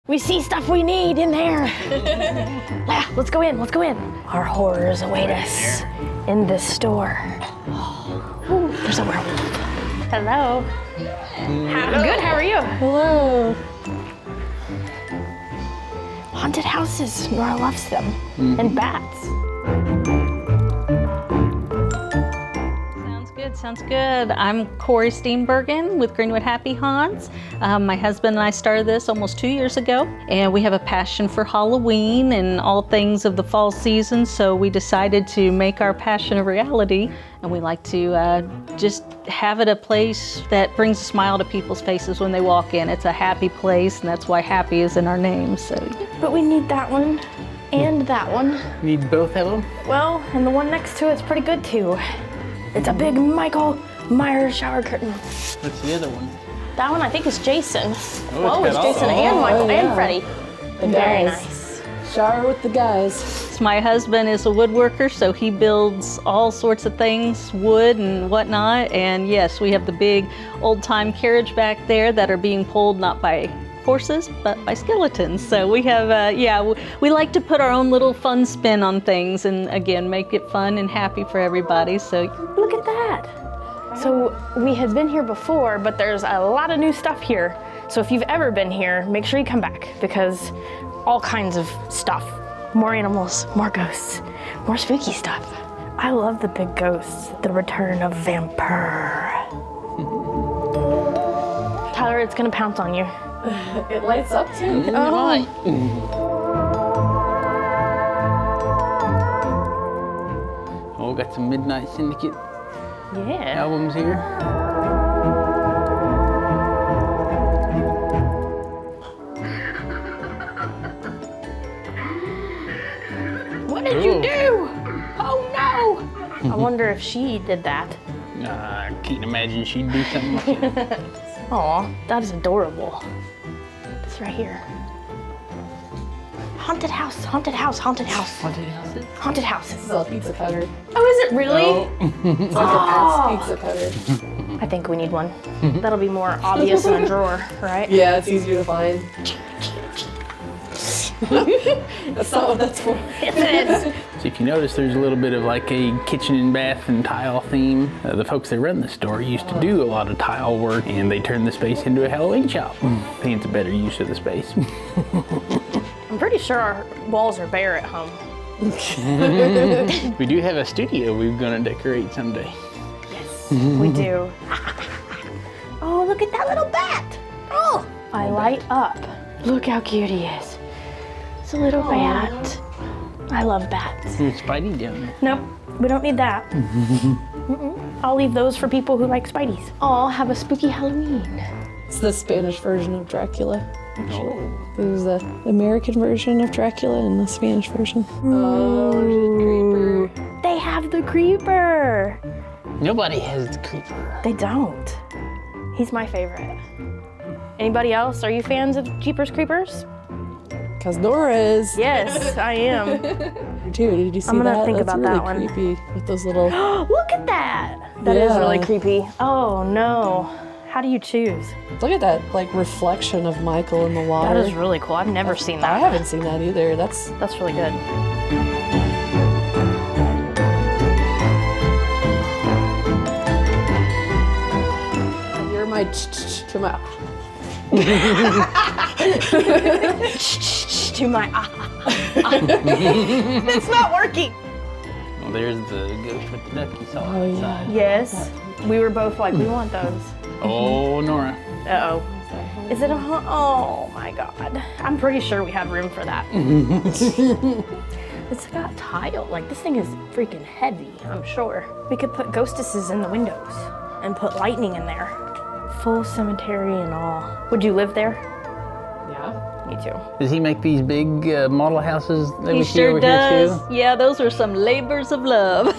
We see stuff we need in there. Yeah, let's go in. Our horrors await us in this store. Ooh, there's a werewolf. Hello. Good, how are you? Hello. Haunted houses, Nora loves them. And bats. Sounds good. I'm Corey Steenbergen with Greenwood Happy Haunts. My husband and I started this almost 2 years ago, and we have a passion for Halloween and all things of the fall season, so we decided to make our passion a reality, and we like to just have it a place that brings a smile to people's faces when they walk in. It's a happy place, and that's why happy is in our name. So. But we need that one and that one. Need both of them? Well, and the one next to it's pretty good too. It's a big Michael Myers shower curtain. What's the other one? That one I think is Jason. Oh, it's Jason and Michael and Freddy. Very guys. nice. Shower with the guys. My husband is a woodworker, so he builds all sorts of things, wood and whatnot. And yes, we have the big old-time carriage back there that are being pulled not by horses, but by skeletons. So we have, we like to put our own little fun spin on things and again, make it fun and happy for everybody. So look at that. So we had been here before, but there's a lot of new stuff here. So if you've ever been here, make sure you come back because all kinds of stuff. More animals, more ghosts, more spooky stuff. I love the big ghosts, the return of vampire. Tyler, it's gonna pounce on you. It lights up too. Oh. Oh, got some Midnight Syndicate Yeah. albums here. What did you do? Oh no! I wonder if she did that. I can't imagine she'd do something like that. Aw, that is adorable. This right here. Haunted house, haunted house, haunted house. Haunted houses? Haunted houses. This is a pizza cutter. Oh, is it really? It's like an axe pizza cutter. I think we need one. That'll be more obvious in a drawer, right? Yeah, it's easier to find. That's not what that's for. It is. So if you notice, there's a little bit of like a kitchen and bath and tile theme. The folks that run the store used to do a lot of tile work, and they turned the space into a Halloween shop. I think it's a better use of the space. I'm pretty sure our walls are bare at home. We do have a studio we're gonna decorate someday. Yes, we do. Oh, look at that little bat. Oh, I light up. Look how cute he is. It's a little bat. I love bats. There's Spidey down there. Nope, we don't need that. I'll leave those for people who like Spideys. I'll have a spooky Halloween. It's the Spanish version of Dracula, actually. There's the American version of Dracula and the Spanish version. Oh, creeper. They have the creeper. Nobody has the creeper. They don't. He's my favorite. Anybody else? Are you fans of Jeepers Creepers? Because Nora is. Yes, I am. Too. Did you see that? I'm gonna think That's about really that one. creepy with those little. Look at that. That is Yeah. really creepy. Oh no. How do you choose? Look at that, like reflection of Michael in the water. That is really cool. I've never seen I that. haven't seen that either. That's really good. you're my to my. To my It's not working. Well, there's the ghost with the duck you saw Oh, yeah. outside. Yes. We were both like, we want those. Oh, Nora. Uh-oh. Is it a oh my God. I'm pretty sure we have room for that. It's got tile. Like, this thing is freaking heavy, I'm sure. We could put ghostesses in the windows and put lightning in there. Full cemetery and all. Would you live there? Yeah. Me too. Does he make these big model houses that he we see sure over does. here too? Yeah, those are some labors of love.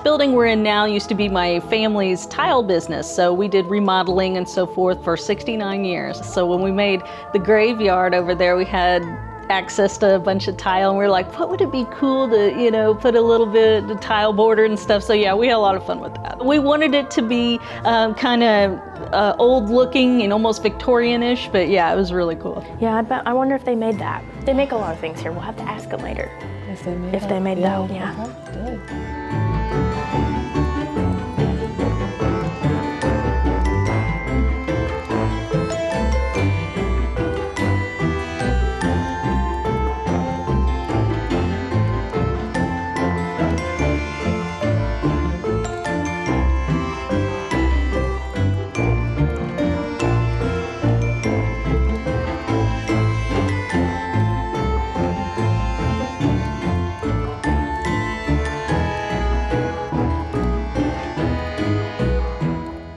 Building we're in now used to be my family's tile business, so we did remodeling and so forth for 69 years. So when we made the graveyard over there, we had access to a bunch of tile, and we're like, what would it be cool to, you know, put a little bit of tile border and stuff. So yeah, we had a lot of fun with that. We wanted it to be kind of old looking and almost Victorian-ish, but yeah, it was really cool. Yeah, I wonder if they made that. They make a lot of things here. We'll have to ask them later. If they made that, yeah. Good.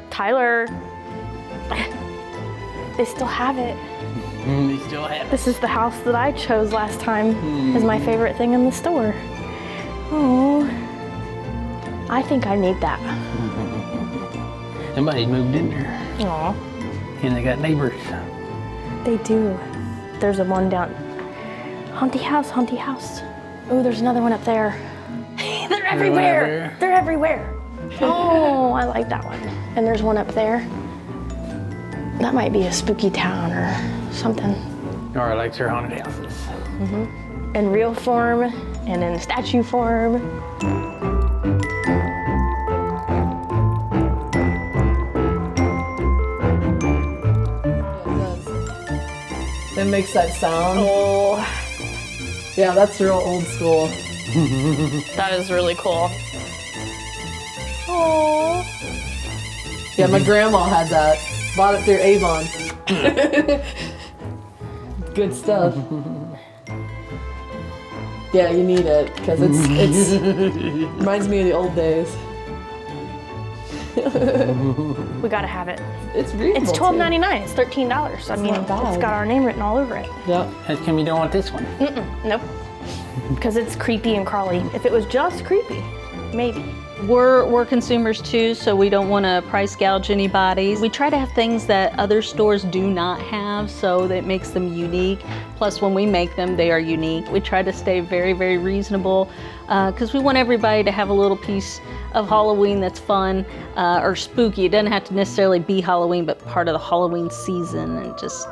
Tyler, they still have it. They still have it. This is the house that I chose last time as my favorite thing in the store. Oh, I think I need that. Somebody moved in there. Aw, And they got neighbors. they do. There's a one down. Haunty house, haunty house. Oh, there's another one up there. They're everywhere. They're everywhere. Oh, I like that one. And there's one up there. That might be a spooky town or something. Nora likes her haunted houses. In real form and in statue form. It makes that sound. Oh, Yeah, that's real old school. that is really cool. Oh. Yeah, my grandma had that. Bought it through Avon. Good stuff. Yeah, you need it because it's reminds me of the old days. We gotta have it. It's reasonable. It's $12.99. It's $13. I mean, not bad. it's got our name written all over it. Yep. How come you don't want this one? Nope. Because it's creepy and crawly. If it was just creepy, maybe. We're consumers too, so we don't want to price gouge anybody. We try to have things that other stores do not have, so that makes them unique. Plus, when we make them, they are unique. We try to stay very, very reasonable because we want everybody to have a little piece of Halloween that's fun or spooky. It doesn't have to necessarily be Halloween, but part of the Halloween season. And just,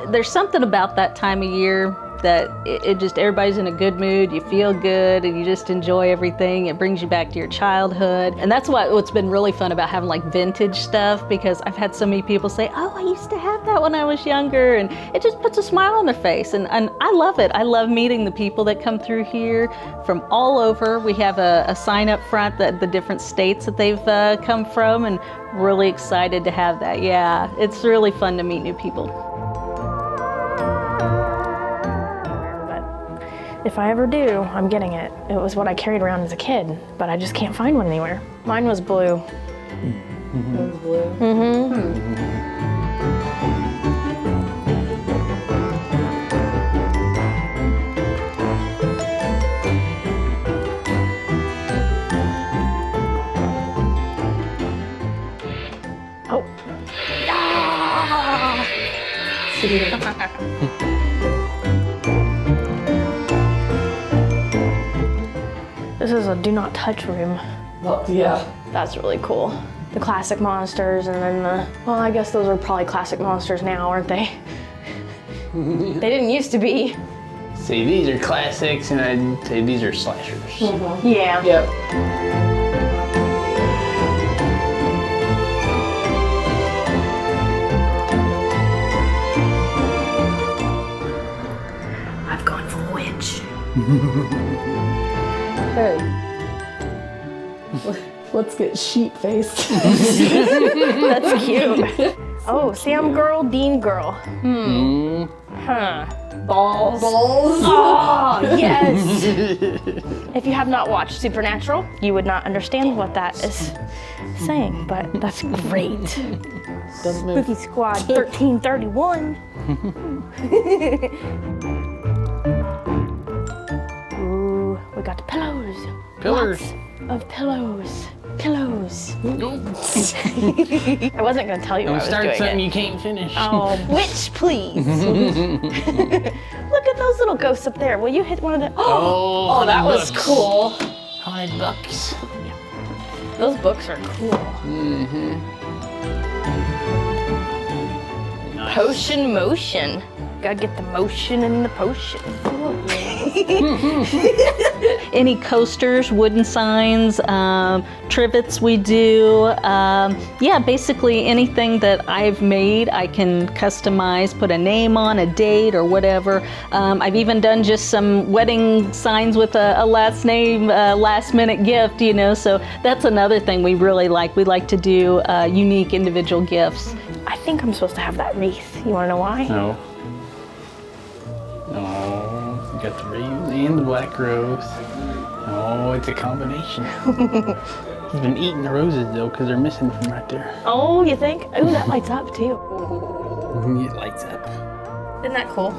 there's something about that time of year that it just, everybody's in a good mood, you feel good, and you just enjoy everything. It brings you back to your childhood. And that's what's been really fun about having like vintage stuff, because I've had so many people say, oh, I used to have that when I was younger, and it just puts a smile on their face. And I love it. I love meeting the people that come through here from all over. We have a sign up front that the different states that they've come from, and really excited to have that. Yeah, it's really fun to meet new people. If I ever do, I'm getting it. It was what I carried around as a kid, but I just can't find one anywhere. Mine was blue. It was blue. Oh. Ah! This is a do not touch room. Well, yeah. That's really cool. The classic monsters, and then well, I guess those are probably classic monsters now, aren't they? They didn't used to be. See, these are classics, and I'd say these are slashers. Yeah. Yep. I've gone for witch. Hey. Let's get sheep faced. That's cute. Oh, Sam girl, Dean girl. Huh. Balls. Balls. Oh, yes. If you have not watched Supernatural, you would not understand what that is saying, but that's great. Doesn't move. Spooky Squad 1331. Ooh, we got the pillows. Pillars. Lots of pillows. Pillows. I wasn't going to tell you I was Start doing something it. you can't finish. Oh, witch, please. Look at those little ghosts up there. Will you hit one of the? Oh, that was cool. $100. Those books are cool. Nice. Potion motion. Gotta get the motion in the potion. Any coasters, wooden signs, trivets we do. Yeah, basically anything that I've made, I can customize, put a name on, a date or whatever. I've even done just some wedding signs with a last name, last minute gift, you know, so that's another thing we really like. We like to do unique individual gifts. I think I'm supposed to have that wreath. You wanna know why? No. Oh, you got the raven and the black rose. Oh, it's a combination. He's been eating the roses though, because they're missing from right there. Oh, you think? Ooh, that lights up too. It lights up. Isn't that cool?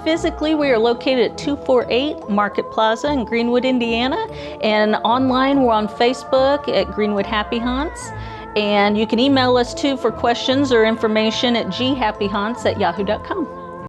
Physically, we are located at 248 Market Plaza in Greenwood, Indiana. And online, we're on Facebook at Greenwood Happy Haunts. And you can email us too for questions or information at ghappyhaunts@yahoo.com.